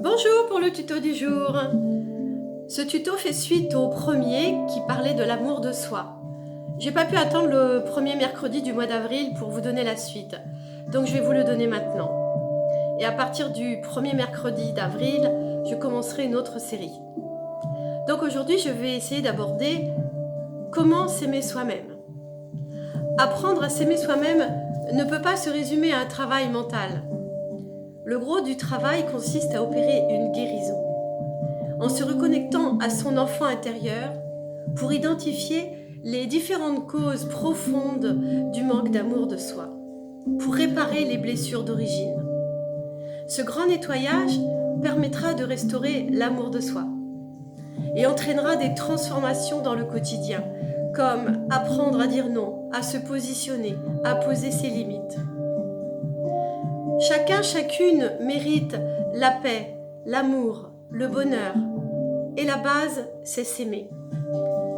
Bonjour pour le tuto du jour. Ce tuto fait suite au premier qui parlait de l'amour de soi. J'ai pas pu attendre le premier mercredi du mois d'avril pour vous donner la suite, donc je vais vous le donner maintenant. Et à partir du premier mercredi d'avril, je commencerai une autre série. Donc aujourd'hui, je vais essayer d'aborder comment s'aimer soi-même. Apprendre à s'aimer soi-même ne peut pas se résumer à un travail mental. Le gros du travail consiste à opérer une guérison, en se reconnectant à son enfant intérieur pour identifier les différentes causes profondes du manque d'amour de soi, pour réparer les blessures d'origine. Ce grand nettoyage permettra de restaurer l'amour de soi et entraînera des transformations dans le quotidien, comme apprendre à dire non, à se positionner, à poser ses limites. Chacun, chacune mérite la paix, l'amour, le bonheur. Et la base, c'est s'aimer.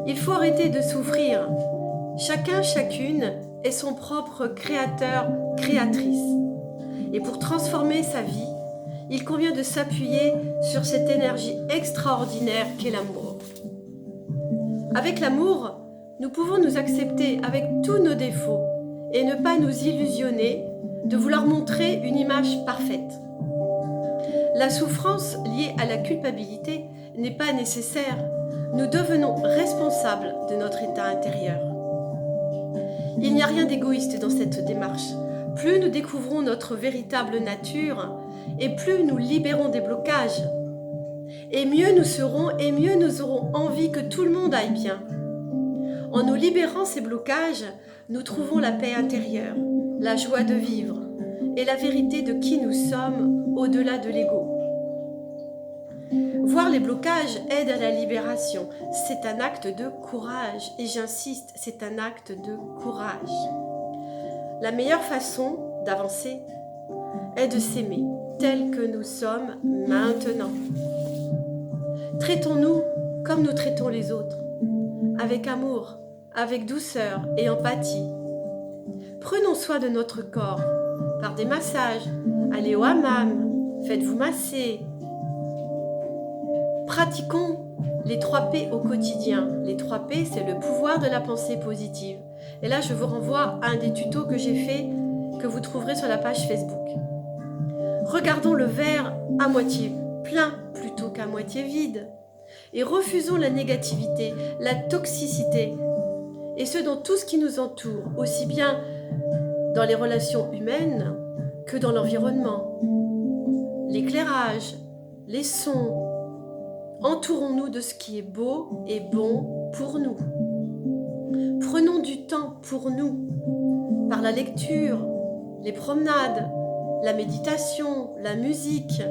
Il faut arrêter de souffrir. Chacun, chacune est son propre créateur, créatrice. Et pour transformer sa vie, il convient de s'appuyer sur cette énergie extraordinaire qu'est l'amour. Avec l'amour, nous pouvons nous accepter avec tous nos défauts et ne pas nous illusionner de vouloir montrer une image parfaite. La souffrance liée à la culpabilité n'est pas nécessaire. Nous devenons responsables de notre état intérieur. Il n'y a rien d'égoïste dans cette démarche. Plus nous découvrons notre véritable nature, et plus nous libérons des blocages. Et mieux nous serons, et mieux nous aurons envie que tout le monde aille bien. En nous libérant ces blocages, nous trouvons la paix intérieure, la joie de vivre et la vérité de qui nous sommes au-delà de l'ego. Voir les blocages aide à la libération. C'est un acte de courage et j'insiste, c'est un acte de courage. La meilleure façon d'avancer est de s'aimer tel que nous sommes maintenant. Traitons-nous comme nous traitons les autres, avec amour, avec douceur et empathie. Prenons soin de notre corps par des massages, allez au hammam, faites-vous masser. Pratiquons les 3 P au quotidien. Les 3 P, c'est le pouvoir de la pensée positive. Et là, je vous renvoie à un des tutos que j'ai fait, que vous trouverez sur la page Facebook. Regardons le verre à moitié plein plutôt qu'à moitié vide. Et refusons la négativité, la toxicité, et ce dans tout ce qui nous entoure, aussi bien dans les relations humaines que dans l'environnement. L'éclairage, les sons. Entourons-nous de ce qui est beau et bon pour nous. Prenons du temps pour nous, par la lecture, les promenades, la méditation, la musique.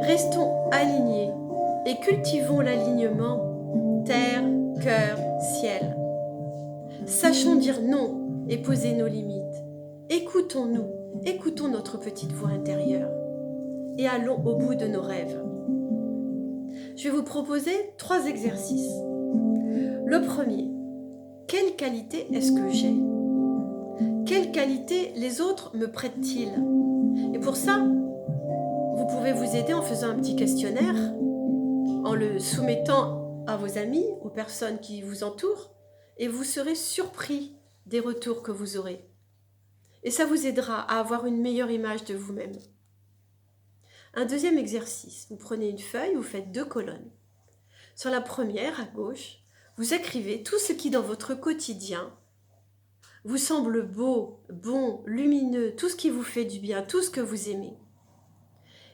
Restons alignés et cultivons l'alignement terre, cœur, ciel. Sachons dire non et poser nos limites. Écoutons-nous, écoutons notre petite voix intérieure et allons au bout de nos rêves. Je vais vous proposer 3 exercices. Le premier, quelle qualité est-ce que j'ai ? Quelle qualité les autres me prêtent-ils ? Et pour ça, vous pouvez vous aider en faisant un petit questionnaire, en le soumettant à vos amis, aux personnes qui vous entourent, et vous serez surpris des retours que vous aurez. Et ça vous aidera à avoir une meilleure image de vous-même. Un deuxième exercice, vous prenez une feuille, vous faites 2 colonnes. Sur la première, à gauche, vous écrivez tout ce qui dans votre quotidien vous semble beau, bon, lumineux, tout ce qui vous fait du bien, tout ce que vous aimez.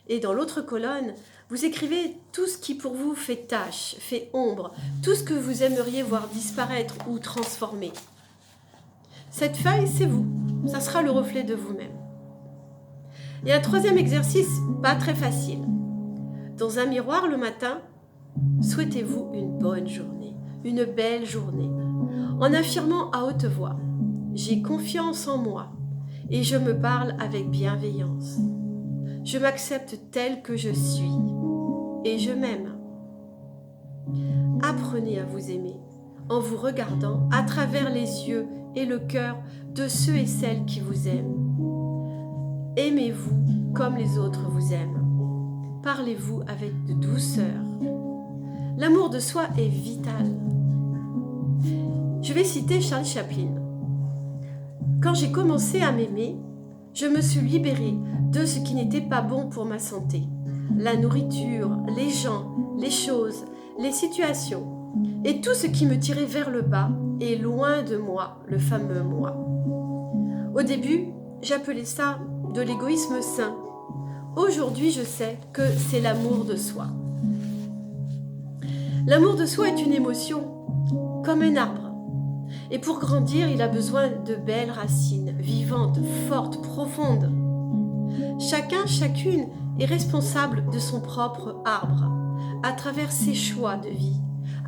Et dans l'autre colonne, vous écrivez tout ce qui pour vous fait tache, fait ombre, tout ce que vous aimeriez voir disparaître ou transformer. Cette feuille, c'est vous, ça sera le reflet de vous-même. Et un 3e exercice, pas très facile. Dans un miroir le matin, souhaitez-vous une bonne journée, une belle journée, en affirmant à haute voix « J'ai confiance en moi et je me parle avec bienveillance. Je m'accepte tel que je suis et je m'aime. » Apprenez à vous aimer en vous regardant à travers les yeux et le cœur de ceux et celles qui vous aiment. Aimez-vous comme les autres vous aiment. parlez-vous avec de douceur. L'amour de soi est vital. Je vais citer Charlie Chaplin. Quand j'ai commencé à m'aimer, je me suis libérée de ce qui n'était pas bon pour ma santé. La nourriture, les gens, les choses, les situations et tout ce qui me tirait vers le bas est loin de moi, le fameux moi. Au début, j'appelais ça de l'égoïsme sain. Aujourd'hui, je sais que c'est l'amour de soi. L'amour de soi est une émotion, comme un arbre. Et pour grandir, il a besoin de belles racines, vivantes, fortes, profondes. Chacun, chacune est responsable de son propre arbre, à travers ses choix de vie,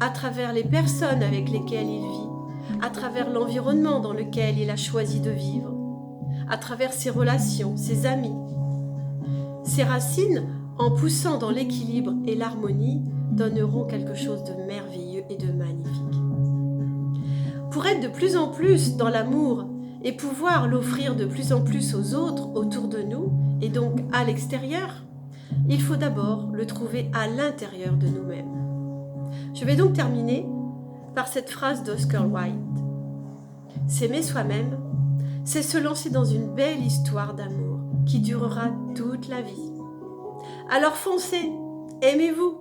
à travers les personnes avec lesquelles il vit, à travers l'environnement dans lequel il a choisi de vivre, à travers ses relations, ses amis. Ces racines, en poussant dans l'équilibre et l'harmonie, donneront quelque chose de merveilleux et de magnifique. Pour être de plus en plus dans l'amour et pouvoir l'offrir de plus en plus aux autres autour de nous et donc à l'extérieur, il faut d'abord le trouver à l'intérieur de nous-mêmes. Je vais donc terminer par cette phrase d'Oscar Wilde. S'aimer soi-même, c'est se lancer dans une belle histoire d'amour qui durera toute la vie. Alors foncez, aimez-vous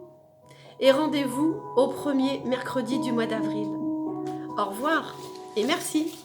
et rendez-vous au premier mercredi du mois d'avril. Au revoir et merci.